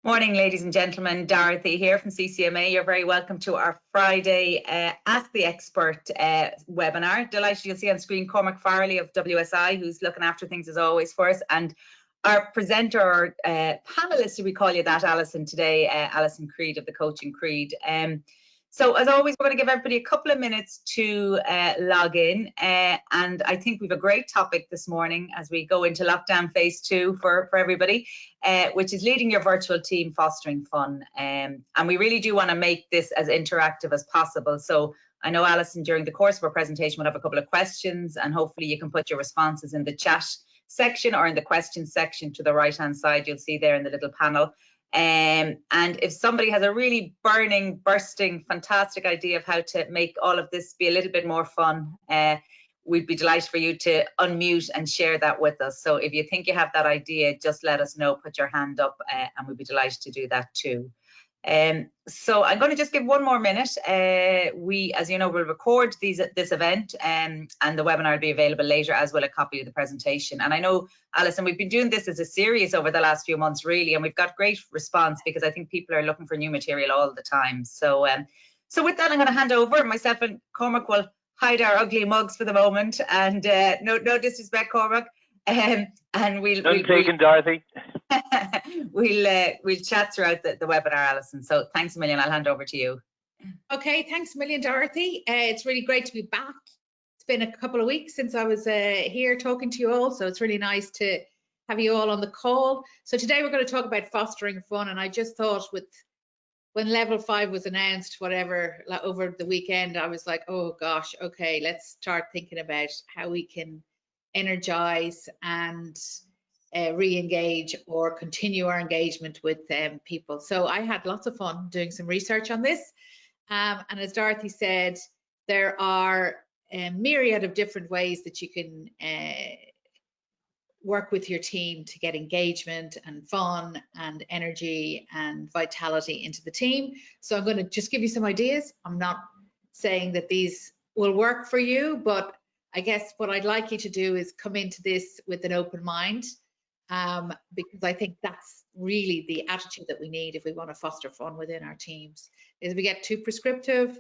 Morning, ladies and gentlemen. Dorothy here from CCMA. You're very welcome to our Friday Ask the Expert webinar. Delighted you'll see on screen Cormac Farley of WSI, who's looking after things as always for us, and our presenter, or panelist, if we call you that, Alison today, Alison Creed of the Coaching Creed. So as always, we're going to give everybody a couple of minutes to log in, and I think we've a great topic this morning as we go into lockdown phase 2 for everybody, which is leading your virtual team, fostering fun. And we really do want to make this as interactive as possible. So I know Alison, during the course of our presentation, will have a couple of questions, and hopefully you can put your responses in the chat section or in the questions section to the right hand side. You'll see there in the little panel. And if somebody has a really burning, bursting, fantastic idea of how to make all of this be a little bit more fun, we'd be delighted for you to unmute and share that with us. So if you think you have that idea, just let us know, put your hand up, and we'd be delighted to do that too. So I'm going to just give one more minute. We, as you know, will record this event, and the webinar will be available later, as will a copy of the presentation. And I know, Alison, we've been doing this as a series over the last few months, really, and we've got great response because I think people are looking for new material all the time. So, so with that, I'm going to hand over. Myself and Cormac will hide our ugly mugs for the moment, and no disrespect, Cormac. And we'll taken, Dorothy. We'll chat throughout the webinar, Alison. So thanks a million. I'll hand over to you. Okay, thanks a million, Dorothy. It's really great to be back. It's been a couple of weeks since I was here talking to you all, so it's really nice to have you all on the call. So today we're going to talk about fostering fun, and I just thought when level 5 was announced, whatever, over the weekend, I was like, oh gosh, okay, let's start thinking about how we can energize and re-engage or continue our engagement with people. So I had lots of fun doing some research on this, and as Dorothy said, there are a myriad of different ways that you can work with your team to get engagement and fun and energy and vitality into the team. So I'm going to just give you some ideas. I'm not saying that these will work for you, but I guess what I'd like you to do is come into this with an open mind, because I think that's really the attitude that we need if we want to foster fun within our teams. If we get too prescriptive,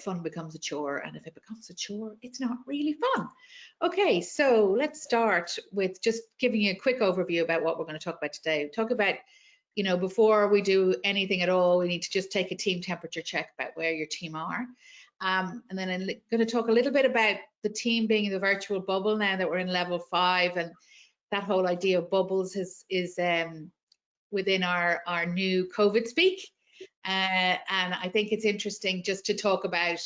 fun becomes a chore, and if it becomes a chore, it's not really fun. Okay, so let's start with just giving you a quick overview about what we're going to talk about today. Talk about, you know, before we do anything at all, we need to just take a team temperature check about where your team are. And then I'm going to talk a little bit about the team being in the virtual bubble now that we're in level 5, and that whole idea of bubbles is within our new COVID speak. And I think it's interesting just to talk about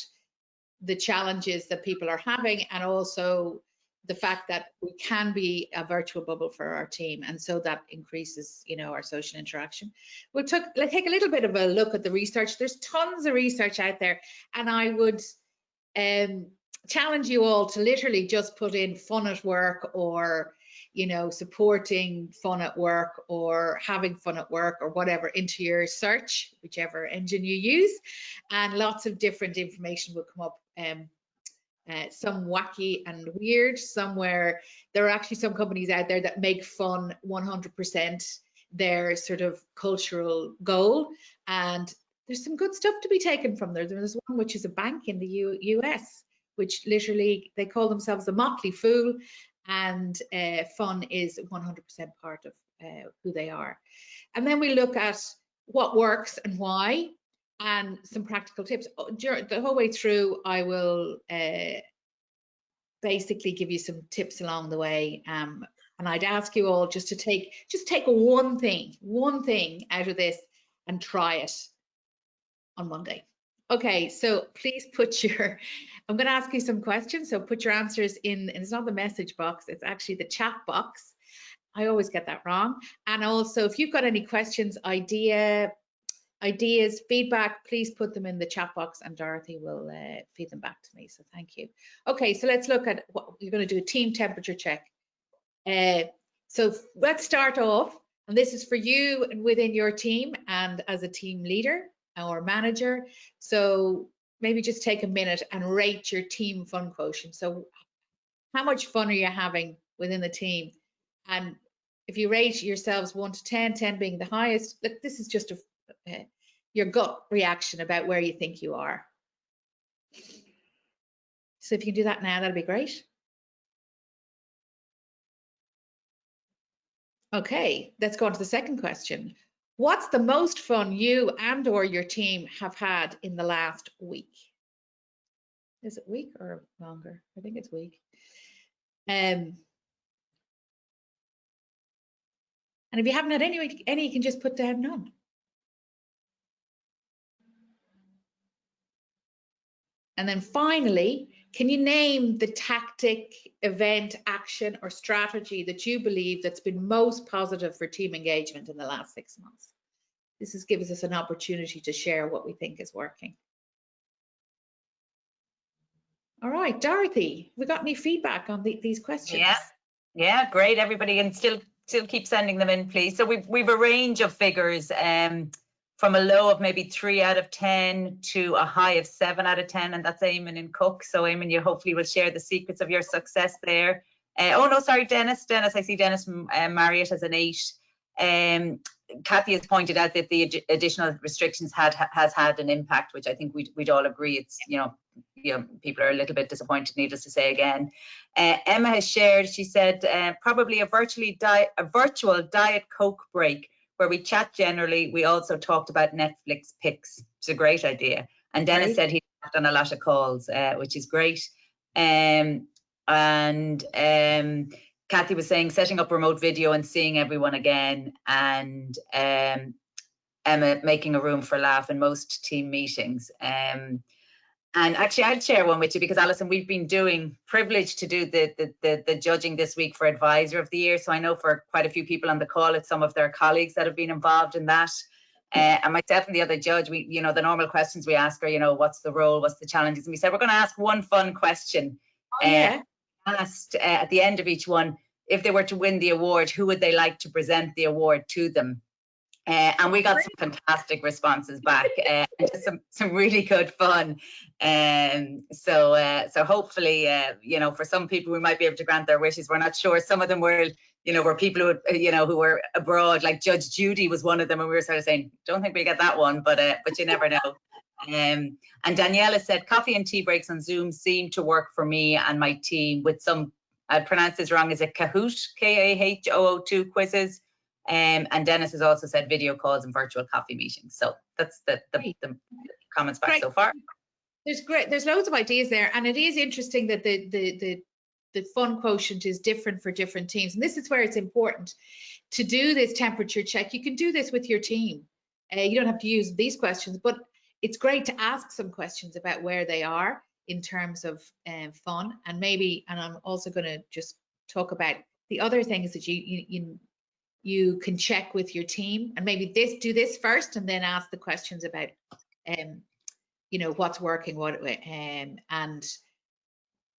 the challenges that people are having, and also the fact that we can be a virtual bubble for our team, and so that increases, you know, our social interaction. Let's take a little bit of a look at the research. There's tons of research out there, and I would challenge you all to literally just put in fun at work, or, you know, supporting fun at work, or having fun at work, or whatever, into your search, whichever engine you use, and lots of different information will come up. Some wacky and weird, somewhere there are actually some companies out there that make fun 100% their sort of cultural goal, and there's some good stuff to be taken from there. There's one which is a bank in the US, which literally they call themselves the Motley Fool, and fun is 100% part of who they are. And then we look at what works and why, and some practical tips. The whole way through, I will basically give you some tips along the way, and I'd ask you all just to take one thing out of this and try it on Monday. Okay, so please put your, I'm going to ask you some questions, so put your answers in, and it's not the message box, it's actually the chat box. I always get that wrong. And also, if you've got any questions, ideas, feedback, please put them in the chat box, and Dorothy will feed them back to me, so thank you. Okay, so let's look at what you're going to do, a team temperature check. So let's start off, and this is for you and within your team and as a team leader or manager. So maybe just take a minute and rate your team fun quotient. So how much fun are you having within the team? And if you rate yourselves 1 to 10, 10 being the highest, look, this is just your gut reaction about where you think you are. So if you can do that now, that'd be great. Okay, let's go on to the second question. What's the most fun you and or your team have had in the last week? Is it week or longer? I think it's week. And if you haven't had any, you can just put down none. And then finally, can you name the tactic, event, action, or strategy that you believe that's been most positive for team engagement in the last 6 months? This gives us an opportunity to share what we think is working. All right, Dorothy, we got any feedback on these questions? Yeah, great. Everybody can still keep sending them in, please. So we've a range of figures, from a low of maybe 3 out of 10 to a high of 7 out of 10, and that's Eamon and Cook. So Eamon, you hopefully will share the secrets of your success there. Oh no, sorry, Dennis. I see Dennis Marriott as an 8. Kathy has pointed out that the additional restrictions has had an impact, which I think we'd all agree. It's people are a little bit disappointed, needless to say again. Emma has shared, she said, probably a virtual Diet Coke break where we chat generally. We also talked about Netflix picks. It's a great idea. And Dennis said he's done a lot of calls, which is great. Kathy was saying setting up remote video and seeing everyone again, and Emma making a room for laugh in most team meetings. And actually, I'd share one with you because, Alison, we've been privileged to do the judging this week for Advisor of the Year. So I know for quite a few people on the call, it's some of their colleagues that have been involved in that. And myself and the other judge, the normal questions we ask are, what's the role, what's the challenges? And we said, we're going to ask one fun question. Asked at the end of each one, if they were to win the award, who would they like to present the award to them? And we got some fantastic responses back, and just some really good fun. So hopefully, for some people, we might be able to grant their wishes. We're not sure. Some of them were, were people who were abroad, like Judge Judy was one of them, and we were sort of saying, don't think we'll get that one, but you never know. And Daniela said, coffee and tea breaks on Zoom seem to work for me and my team with some, I pronounced this wrong, is it Kahoot, K-A-H-O-O-2 quizzes. And Dennis has also said video calls and virtual coffee meetings. So that's the comments back so far. There's loads of ideas there, and it is interesting that the fun quotient is different for different teams. And this is where it's important to do this temperature check. You can do this with your team. You don't have to use these questions, but it's great to ask some questions about where they are in terms of fun, and I'm also going to just talk about the other things that you can check with your team, and maybe do this first and then ask the questions about what's working, and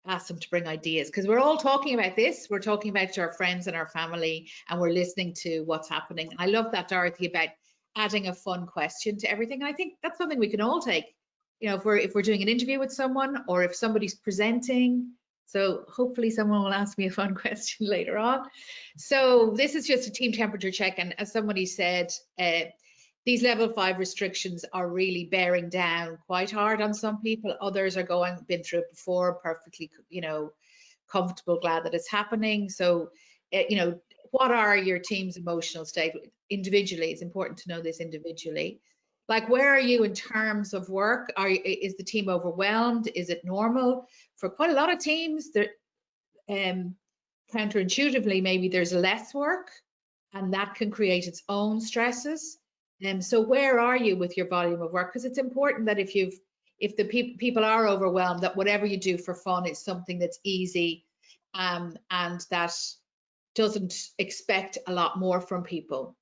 ask them to bring ideas, because we're all talking about this. We're talking about our friends and our family, and we're listening to what's happening. I love that, Dorothy, about adding a fun question to everything. And I think that's something we can all take, if we're doing an interview with someone, or if somebody's presenting. So hopefully someone will ask me a fun question later on. So this is just a team temperature check. And as somebody said, these level 5 restrictions are really bearing down quite hard on some people. Others are been through it before, perfectly, comfortable, glad that it's happening. So, what are your team's emotional state individually? It's important to know this individually. Like, where are you in terms of work? Is the team overwhelmed? Is it normal? For quite a lot of teams, counterintuitively, maybe there's less work, and that can create its own stresses. So where are you with your volume of work? Because it's important that if the people are overwhelmed, that whatever you do for fun is something that's easy, and that doesn't expect a lot more from people.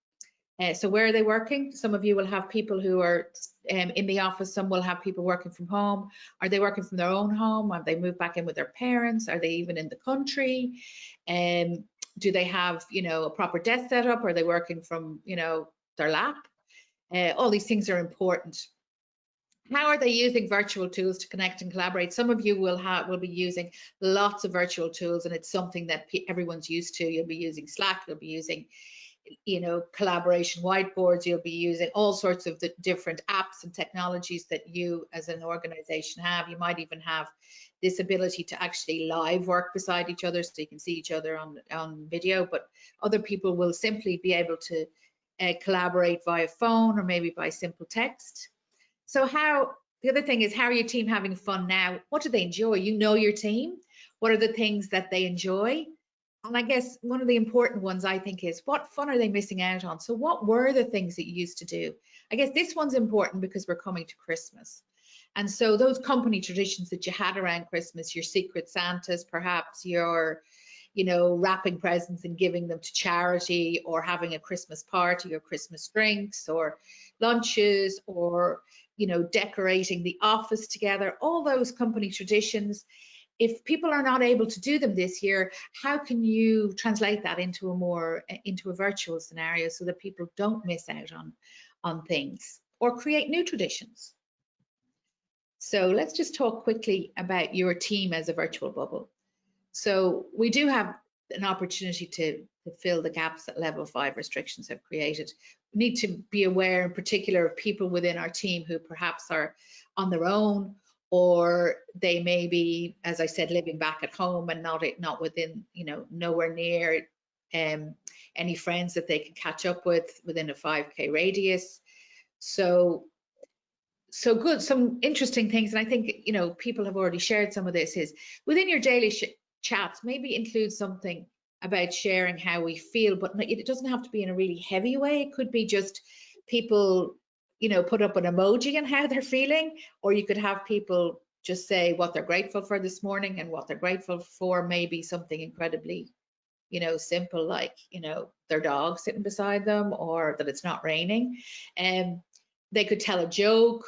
So where are they working? Some of you will have people who are in the office. Some will have people working from home. Are they working from their own home? Have they moved back in with their parents? Are they even in the country? Do they have, a proper desk setup? Are they working from, their lap? All these things are important. how are they using virtual tools to connect and collaborate? Some of you will be using lots of virtual tools, and it's something that everyone's used to. You'll be using Slack, you'll be using, you know, collaboration whiteboards, you'll be using all sorts of the different apps and technologies that you as an organization have. You might even have this ability to actually live work beside each other, so you can see each other on video, but other people will simply be able to collaborate via phone or maybe by simple text. So the other thing is, how are your team having fun now? What do they enjoy? You know your team. What are the things that they enjoy? And I guess one of the important ones, I think, is what fun are they missing out on? So what were the things that you used to do? I guess this one's important because we're coming to Christmas. And so those company traditions that you had around Christmas, your secret Santas, perhaps your, you know, wrapping presents and giving them to charity, or having a Christmas party or Christmas drinks or lunches, or, you know, decorating the office together, all those company traditions. If people are not able to do them this year, how can you translate that into a virtual scenario so that people don't miss out on things, or create new traditions? So let's just talk quickly about your team as a virtual bubble. So we do have an opportunity to fill the gaps that level 5 restrictions have created. We need to be aware in particular of people within our team who perhaps are on their own, or they may be, as I said, living back at home and not within, you know, nowhere near any friends that they can catch up with within a 5K radius. So good, some interesting things, and I think, you know, people have already shared some of this, is within your daily chats, maybe include something about sharing how we feel, but it doesn't have to be in a really heavy way. It could be just people, you know, put up an emoji on how they're feeling, or you could have people just say what they're grateful for this morning, and what they're grateful for maybe something incredibly, you know, simple, like, you know, their dog sitting beside them, or that it's not raining. And they could tell a joke,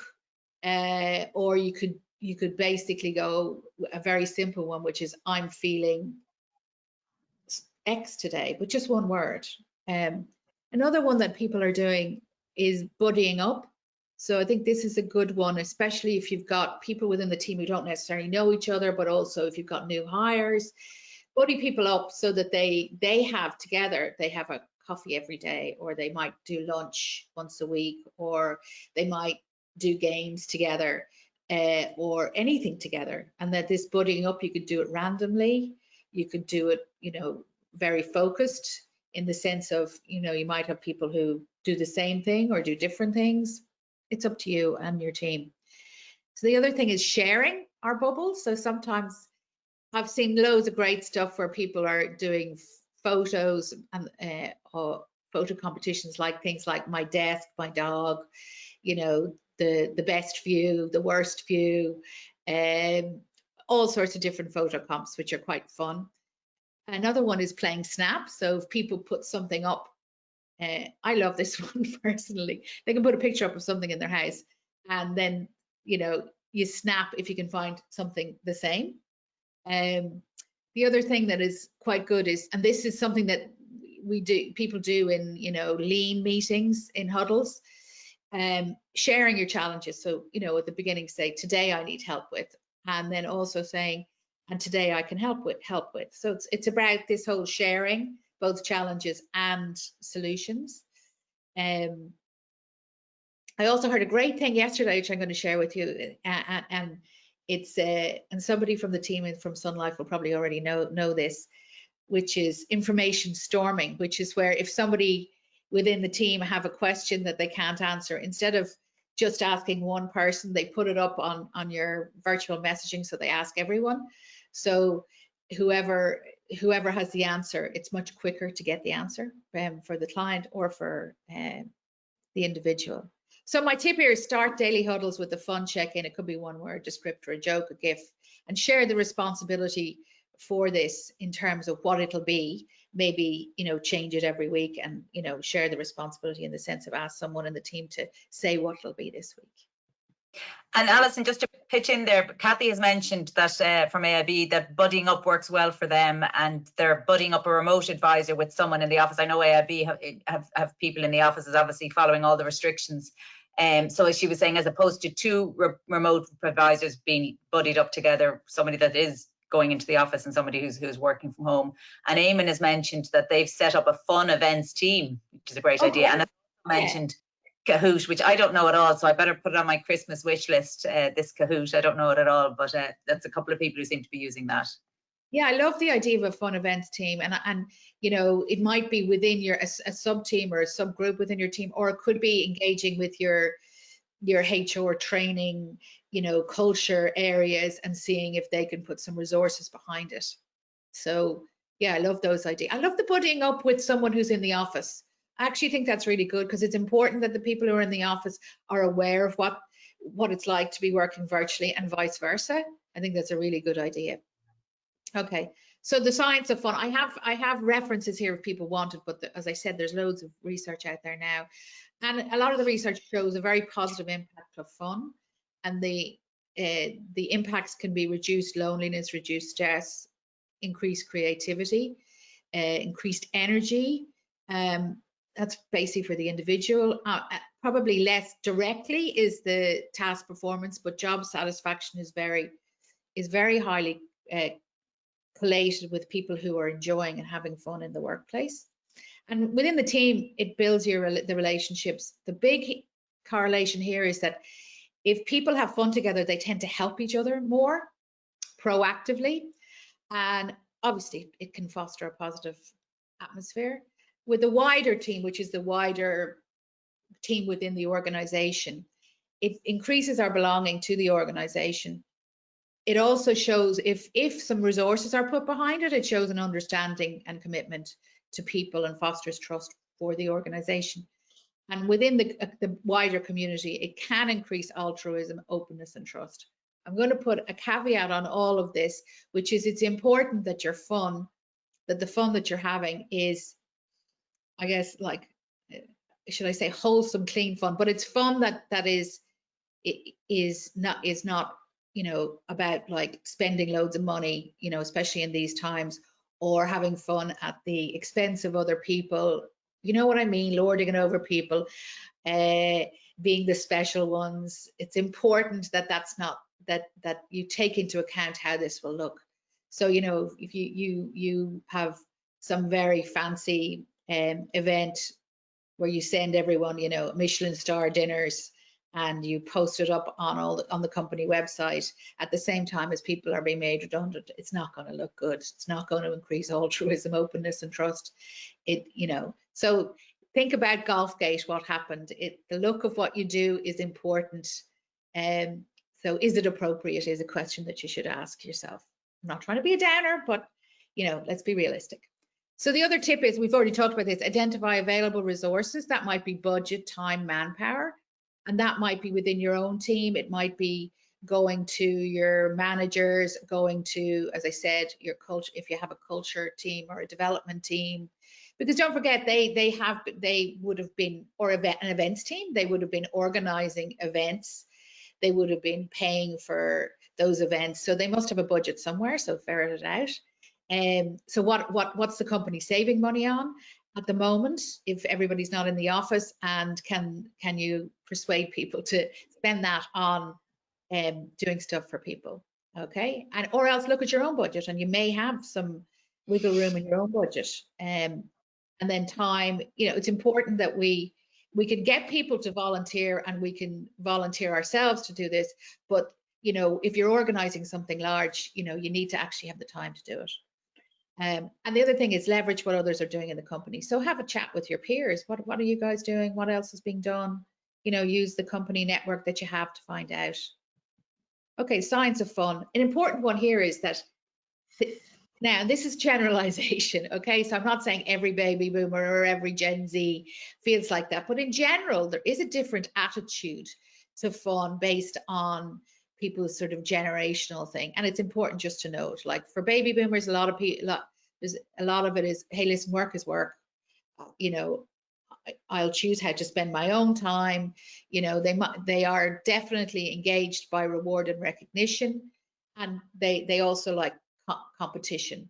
or you could basically go a very simple one, which is, I'm feeling X today, but just one word. Another one that people are doing is buddying up. So I think this is a good one, especially if you've got people within the team who don't necessarily know each other, but also if you've got new hires. Buddy people up so that they have together, they have a coffee every day, or they might do lunch once a week, or they might do games together, or anything together. And that this buddying up, you could do it randomly, you could do it, you know, very focused, in the sense of, you know, you might have people who do the same thing or do different things. It's up to you and your team. So the other thing is sharing our bubbles. So sometimes I've seen loads of great stuff where people are doing photos and or photo competitions, like things like my desk, my dog, you know, the best view, the worst view, all sorts of different photo comps, which are quite fun. Another one is playing Snap. So if people put something up, I love this one personally. They can put a picture up of something in their house, and then, you know, you snap if you can find something the same. The other thing that is quite good is, and this is something that people do in, you know, lean meetings, in huddles, sharing your challenges. So, you know, at the beginning, say, today I need help with, and then also saying, and today I can help with. So it's about this whole sharing, both challenges and solutions. I also heard a great thing yesterday, which I'm going to share with you, and it's and somebody from the team and from Sun Life will probably already know this, which is information storming, which is where if somebody within the team have a question that they can't answer, instead of just asking one person, they put it up on your virtual messaging, so they ask everyone. So whoever has the answer, it's much quicker to get the answer for the client or for the individual. So my tip here is start daily huddles with a fun check-in. It could be one word, descriptor, a joke, a GIF, and share the responsibility for this in terms of what it'll be. Maybe, you know, change it every week, and, you know, share the responsibility in the sense of ask someone in the team to say what it'll be this week. And Alison, just to pitch in there, Kathy has mentioned that from AIB that buddying up works well for them, and they're buddying up a remote advisor with someone in the office. I know AIB have people in the offices, obviously following all the restrictions. So as she was saying, as opposed to two remote supervisors being buddied up together, somebody that is going into the office and somebody who's working from home. And Eamon has mentioned that they've set up a fun events team, which is a great idea. And I mentioned Kahoot, which I don't know at all, so I better put it on my Christmas wish list, this Kahoot. I don't know it at all, but that's a couple of people who seem to be using that. Yeah, I love the idea of a fun events team, and you know, it might be within a sub team or a subgroup within your team, or it could be engaging with your HR training, you know, culture areas, and seeing if they can put some resources behind it. So yeah, I love those ideas. I love the buddying up with someone who's in the office. I actually think that's really good, because it's important that the people who are in the office are aware of what it's like to be working virtually, and vice versa. I think that's a really good idea. Okay, so the science of fun. I have references here if people want it, but as I said, there's loads of research out there now, and a lot of the research shows a very positive impact of fun, and the impacts can be reduced loneliness, reduced stress, increased creativity, increased energy. That's basically for the individual. Probably less directly is the task performance, but job satisfaction is very highly collated with people who are enjoying and having fun in the workplace. And within the team, it builds the relationships. The big correlation here is that if people have fun together, they tend to help each other more proactively, and obviously it can foster a positive atmosphere. With the wider team, which is the wider team within the organization, it increases our belonging to the organization. It also shows, if some resources are put behind it, it shows an understanding and commitment to people and fosters trust for the organization. And within the wider community, it can increase altruism, openness, and trust. I'm going to put a caveat on all of this, which is it's important that the fun that you're having is, I guess, like, should I say wholesome, clean fun, but it's fun that is not, you know, about like spending loads of money, you know, especially in these times, or having fun at the expense of other people. You know what I mean? Lording it over people, being the special ones. It's important that that's not, that you take into account how this will look. So, you know, if you have some very fancy event where you send everyone, you know, Michelin star dinners, and you post it up on the company website at the same time as people are being made redundant, it's not going to look good. It's not going to increase altruism, openness, and trust. You know, so think about Golfgate, what happened. The look of what you do is important. So is it appropriate is a question that you should ask yourself. I'm not trying to be a downer, but, you know, let's be realistic. So the other tip is, we've already talked about this, identify available resources. That might be budget, time, manpower. And that might be within your own team. It might be going to your managers, going to, as I said, your culture, if you have a culture team or a development team. Because don't forget, they would have been, or an events team, they would have been organizing events. They would have been paying for those events. So they must have a budget somewhere, so ferret it out. So what's the company saving money on at the moment, if everybody's not in the office, and can you persuade people to spend that on doing stuff for people? Okay, and or else look at your own budget, and you may have some wiggle room in your own budget. And then time, you know, it's important that we can get people to volunteer, and we can volunteer ourselves to do this, but, you know, if you're organizing something large, you know, you need to actually have the time to do it. And the other thing is leverage what others are doing in the company. So have a chat with your peers. What are you guys doing? What else is being done? You know, use the company network that you have to find out. Okay, science of fun. An important one here is that, now this is generalization, okay? So I'm not saying every baby boomer or every Gen Z feels like that, but in general, there is a different attitude to fun based on people's sort of generational thing. And it's important just to note, like for baby boomers, a lot of it is, hey, listen, work is work. You know, I'll choose how to spend my own time. You know, they are definitely engaged by reward and recognition, and they also like competition.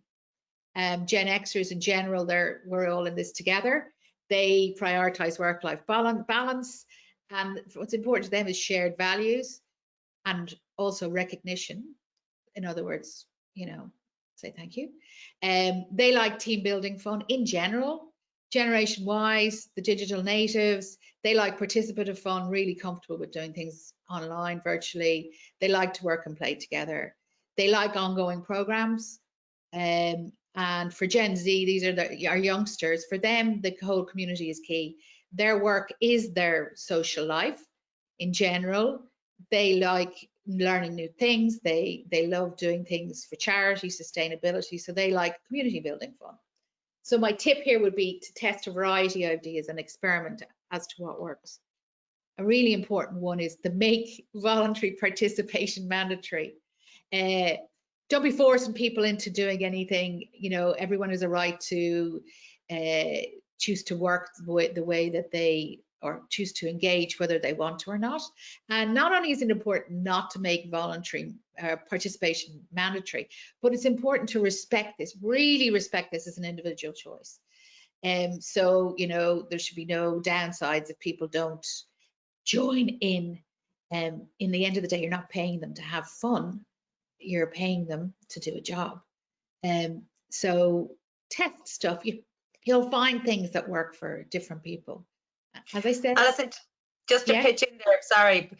Gen Xers in general, we're all in this together. They prioritize work-life balance, And what's important to them is shared values and also recognition. In other words, say thank you. They like team building fun in general. Generation wise, the digital natives, they like participative fun, really comfortable with doing things online, virtually. They like to work and play together. They like ongoing programs. And for Gen Z, these are our youngsters. For them, the whole community is key. Their work is their social life in general. They like learning new things. They love doing things for charity, sustainability. So they like community building fun. So my tip here would be to test a variety of ideas and experiment as to what works. A really important one is to make voluntary participation mandatory. Don't be forcing people into doing anything. Everyone has a right to choose to work the way that they, or choose to engage whether they want to or not. And not only is it important not to make voluntary participation mandatory, but it's important to respect this, really respect this as an individual choice. So, there should be no downsides if people don't join in. In the end of the day, you're not paying them to have fun, you're paying them to do a job. So test stuff. You'll find things that work for different people. As I said, Alison, just to pitch in there, sorry.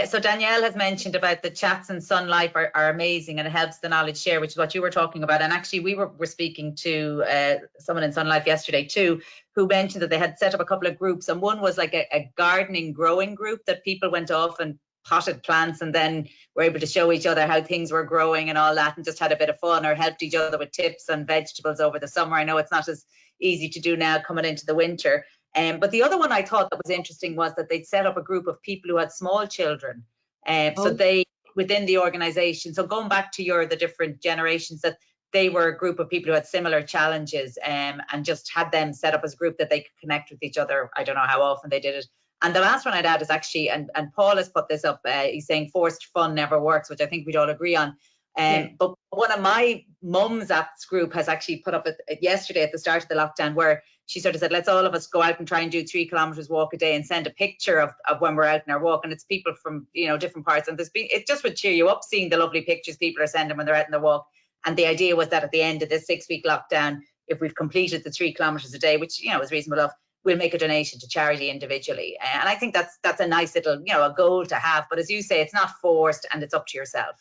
So Danielle has mentioned about the chats in Sun Life are amazing, and it helps the knowledge share, which is what you were talking about. And actually, we were speaking to someone in Sun Life yesterday too, who mentioned that they had set up a couple of groups, and one was like a gardening growing group that people went off and potted plants and then were able to show each other how things were growing and all that, and just had a bit of fun, or helped each other with tips on vegetables over the summer. I know it's not as easy to do now coming into the winter. But the other one I thought that was interesting was that they'd set up a group of people who had small children. So they, within the organization, so going back to the different generations, that they were a group of people who had similar challenges, and just had them set up as a group that they could connect with each other. I don't know how often they did it. And the last one I'd add is actually, and Paul has put this up, he's saying forced fun never works, which I think we'd all agree on. But one of my mum's apps group has actually put up yesterday at the start of the lockdown, where she sort of said, let's all of us go out and try and do 3 kilometers walk a day, and send a picture of when we're out in our walk. And it's people from different parts, and it just would cheer you up seeing the lovely pictures people are sending when they're out in their walk. And the idea was that at the end of this 6-week lockdown, if we've completed the 3 kilometers a day, which is reasonable enough, we'll make a donation to charity individually. And I think that's a nice little a goal to have. But as you say, it's not forced, and it's up to yourself.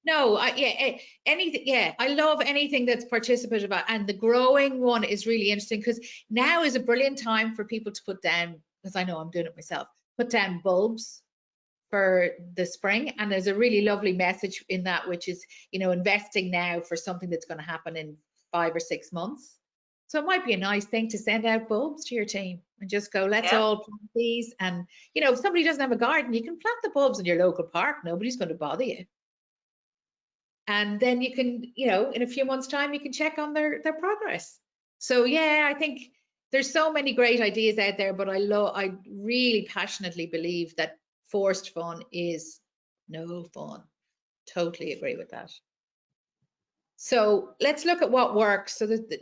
No, anything. Yeah, I love anything that's participative, and the growing one is really interesting, because now is a brilliant time for people to put down, because I know I'm doing it myself, put down bulbs for the spring. And there's a really lovely message in that, which is, investing now for something that's going to happen in 5 or 6 months. So it might be a nice thing to send out bulbs to your team and just go, let's all plant these. And, if somebody doesn't have a garden, you can plant the bulbs in your local park. Nobody's going to bother you. And then you can, in a few months' time, you can check on their progress. So yeah, I think there's so many great ideas out there, but I really passionately believe that forced fun is no fun. Totally agree with that. So let's look at what works. So the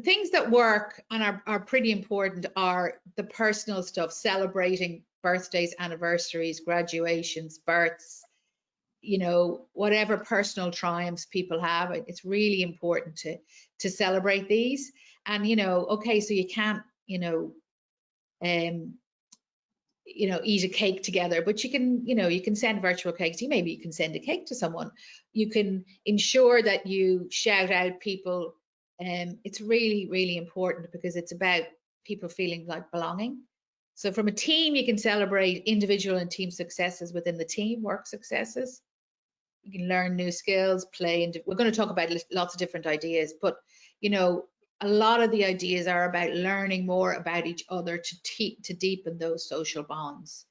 things that work and are pretty important are the personal stuff, celebrating birthdays, anniversaries, graduations, births, whatever personal triumphs people have. It's really important to celebrate these. And okay, so you can't eat a cake together, but you can send virtual cakes. Maybe you can send a cake to someone. You can ensure that you shout out people. It's really, really important, because it's about people feeling like belonging. So from a team, you can celebrate individual and team successes within the team, work successes. You can learn new skills, play, we're going to talk about lots of different ideas, but a lot of the ideas are about learning more about each other to deepen those social bonds.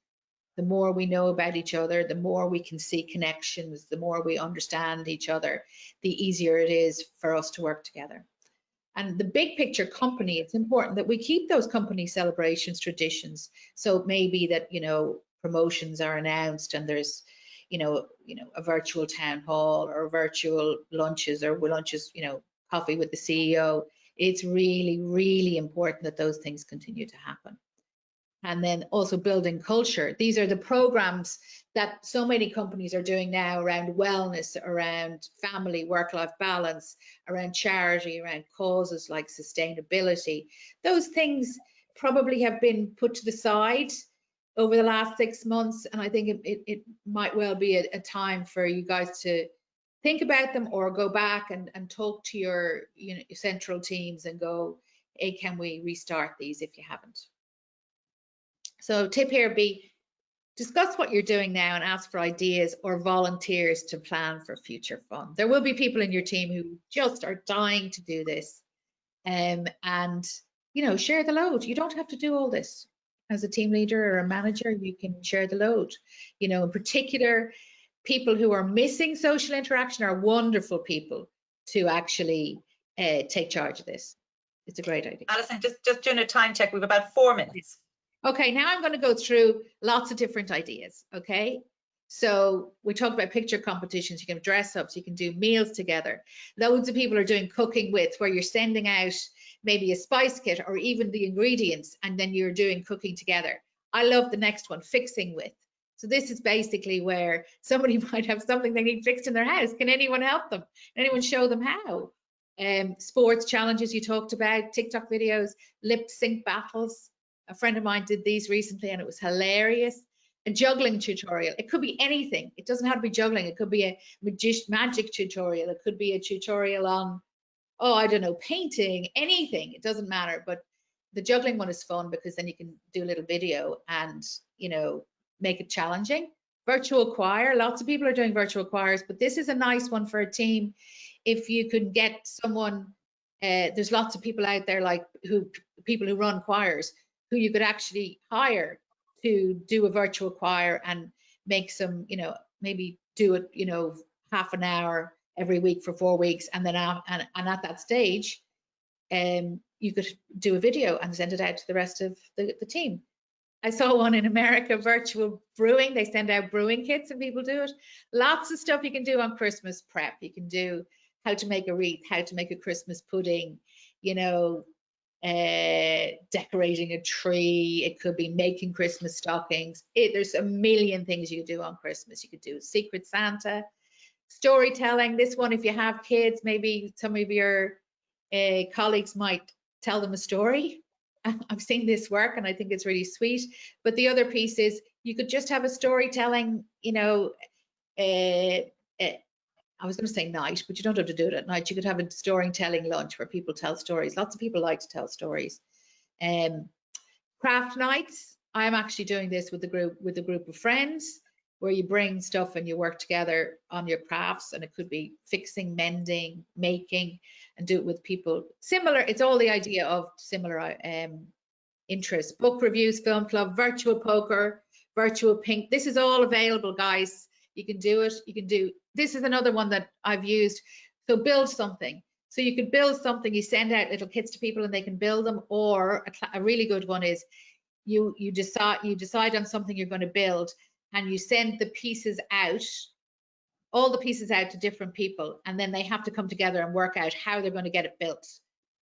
The more we know about each other, the more we can see connections, the more we understand each other, the easier it is for us to work together. And the big picture company, it's important that we keep those company celebrations, traditions. So maybe that, promotions are announced, and there's a virtual town hall, or virtual lunches, coffee with the CEO. It's really, really important that those things continue to happen. and then also building culture. These are the programs that so many companies are doing now around wellness, around family, work-life balance, around charity, around causes like sustainability. Those things probably have been put to the side over the last 6 months, and I think it might well be a time for you guys to think about them, or go back and talk to your, you know, central teams and go, hey, can we restart these if you haven't? So tip here be, discuss what you're doing now and ask for ideas or volunteers to plan for future fun. There will be people in your team who just are dying to do this, and you know, share the load. You don't have to do all this. As a team leader or a manager, you can share the load. You know, in particular, people who are missing social interaction are wonderful people to actually take charge of this. It's a great idea. Alison, just doing a time check. We've about 4 minutes. Okay, now I'm going to go through lots of different ideas. Okay, so we talked about picture competitions. You can have dress ups, you can do meals together. Loads of people are doing cooking with, where you're sending out maybe a spice kit or even the ingredients, and then you're doing cooking together. I love the next one, fixing with. So this is basically where somebody might have something they need fixed in their house. Can anyone help them? Can anyone show them how? Sports challenges you talked about, TikTok videos, lip sync battles. A friend of mine did these recently and it was hilarious. A juggling tutorial. It could be anything. It doesn't have to be juggling. It could be a magic tutorial. It could be a tutorial on, oh, I don't know, painting, anything. It doesn't matter. But the juggling one is fun because then you can do a little video and, you know, make it challenging. Virtual choir. Lots of people are doing virtual choirs, but this is a nice one for a team. If you could get someone, there's lots of people out there like people who run choirs, who you could actually hire to do a virtual choir and make some, you know, maybe do it, you know, half an hour every week for 4 weeks, and then and at that stage, you could do a video and send it out to the rest of the team. I saw one in America, virtual brewing. They send out brewing kits and people do it. Lots of stuff you can do on Christmas prep. You can do how to make a wreath, how to make a Christmas pudding, you know, decorating a tree. It could be making Christmas stockings. There's a million things you could do on Christmas. You could do Secret Santa, storytelling. This one, if you have kids, maybe some of your colleagues might tell them a story. I've seen this work and I think it's really sweet. But the other piece is you could just have a storytelling, you know, I was going to say night, but you don't have to do it at night. You could have a storytelling lunch where people tell stories. Lots of people like to tell stories. Craft nights. I'm actually doing this with a group of friends, where you bring stuff and you work together on your crafts, and it could be fixing, mending, making, and do it with people similar. It's all the idea of similar interests. Book reviews, film club, virtual poker, virtual pink. This is all available, guys. You can do it. You can do. This is another one that I've used. So build something. So you could build something. You send out little kits to people and they can build them. Or a really good one is you decide on something you're going to build, and you send the pieces out, all the pieces out to different people, and then they have to come together and work out how they're going to get it built,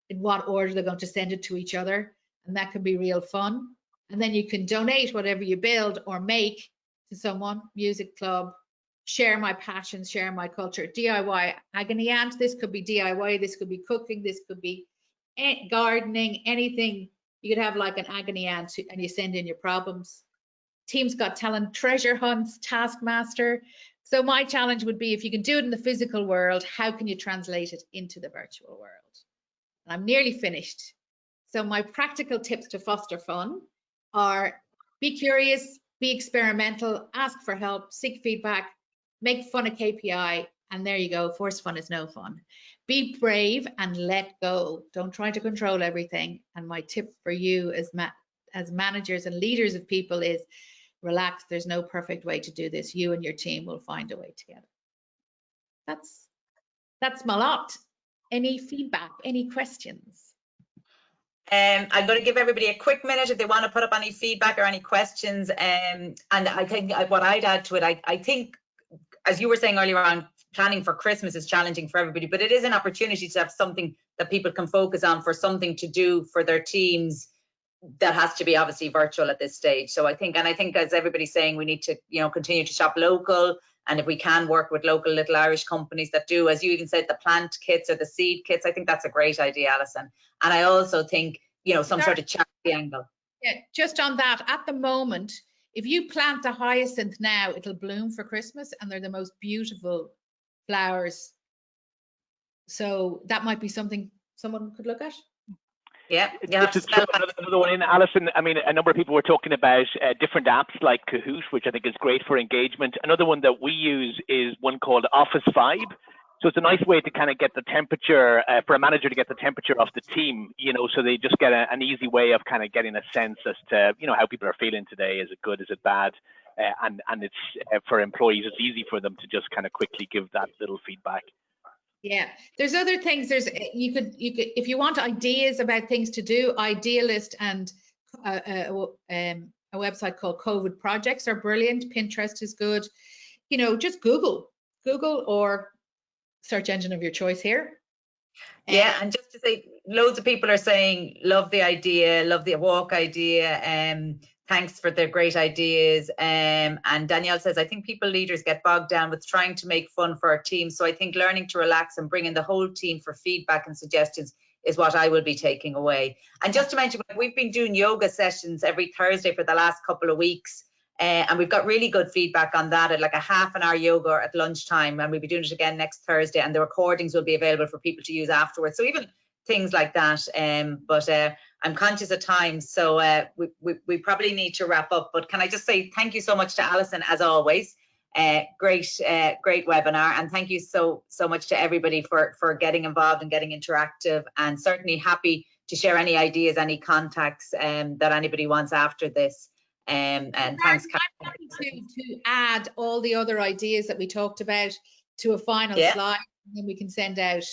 in what order they're going to send it to each other, and that can be real fun. And then you can donate whatever you build or make to someone, music club, share my passions, share my culture, DIY, agony aunt. This could be DIY, this could be cooking, this could be gardening, anything. You could have like an agony aunt and you send in your problems. Teams Got Talent, treasure hunts, Taskmaster. So my challenge would be, if you can do it in the physical world, how can you translate it into the virtual world? And I'm nearly finished. So my practical tips to foster fun are: be curious, be experimental, ask for help, seek feedback, make fun a KPI, and there you go, forced fun is no fun. Be brave and let go. Don't try to control everything. And my tip for you as managers and leaders of people is relax. There's no perfect way to do this. You and your team will find a way together. That's my lot. Any feedback, any questions? I'm going to give everybody a quick minute if they want to put up any feedback or any questions. And I think what I'd add to it, I think, as you were saying earlier on, planning for Christmas is challenging for everybody, but it is an opportunity to have something that people can focus on, for something to do for their teams that has to be obviously virtual at this stage. So I think as everybody's saying, we need to, continue to shop local. And if we can work with local little Irish companies that do, as you even said, the plant kits or the seed kits, I think that's a great idea, Alison. And I also think, some sort of charity angle. Yeah, just on that, at the moment, if you plant a hyacinth now, it'll bloom for Christmas, and they're the most beautiful flowers. So that might be something someone could look at. Yeah, just to throw another one in, Alison. I mean, a number of people were talking about different apps like Kahoot, which I think is great for engagement. Another one that we use is one called Office Vibe. So it's a nice way to kind of get the temperature, for a manager to get the temperature of the team, so they just get an easy way of kind of getting a sense as to, how people are feeling today. Is it good? Is it bad? And it's for employees, it's easy for them to just kind of quickly give that little feedback. Yeah, there's other things. You could if you want ideas about things to do, Idealist and a website called COVID Projects are brilliant. Pinterest is good. Just Google or search engine of your choice here. Yeah, and just to say, loads of people are saying love the idea, love the walk idea. Thanks for the great ideas. And Danielle says, I think people leaders get bogged down with trying to make fun for our team. So I think learning to relax and bring in the whole team for feedback and suggestions is what I will be taking away. And just to mention, we've been doing yoga sessions every Thursday for the last couple of weeks. And we've got really good feedback on that, at like a half-an-hour yoga at lunchtime. And we'll be doing it again next Thursday. And the recordings will be available for people to use afterwards. So even things like that. But I'm conscious of time, so we probably need to wrap up. But can I just say thank you so much to Alison, as always. Great webinar, and thank you so much to everybody for getting involved and getting interactive, and certainly happy to share any ideas, any contacts that anybody wants after this. And thanks, I'm happy to add all the other ideas that we talked about to a final slide, and then we can send out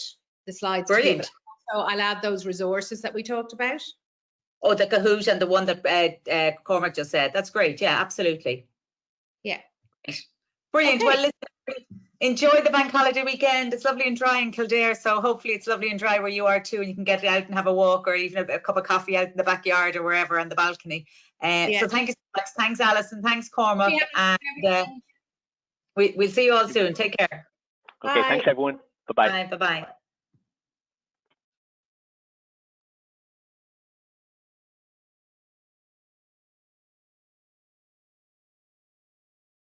the slides. Brilliant. So I'll add those resources that we talked about. Oh, the Kahoot and the one that Cormac just said. That's great. Yeah, absolutely. Yeah. Brilliant. Okay. Well, listen, enjoy the bank holiday weekend. It's lovely and dry in Kildare, so hopefully it's lovely and dry where you are too, and you can get out and have a walk, or even a cup of coffee out in the backyard or wherever on the balcony. So thank you so much. Thanks, Alison. Thanks, Cormac. And we'll see you all soon. Take care. Okay, thanks everyone. Bye-bye. Bye-bye.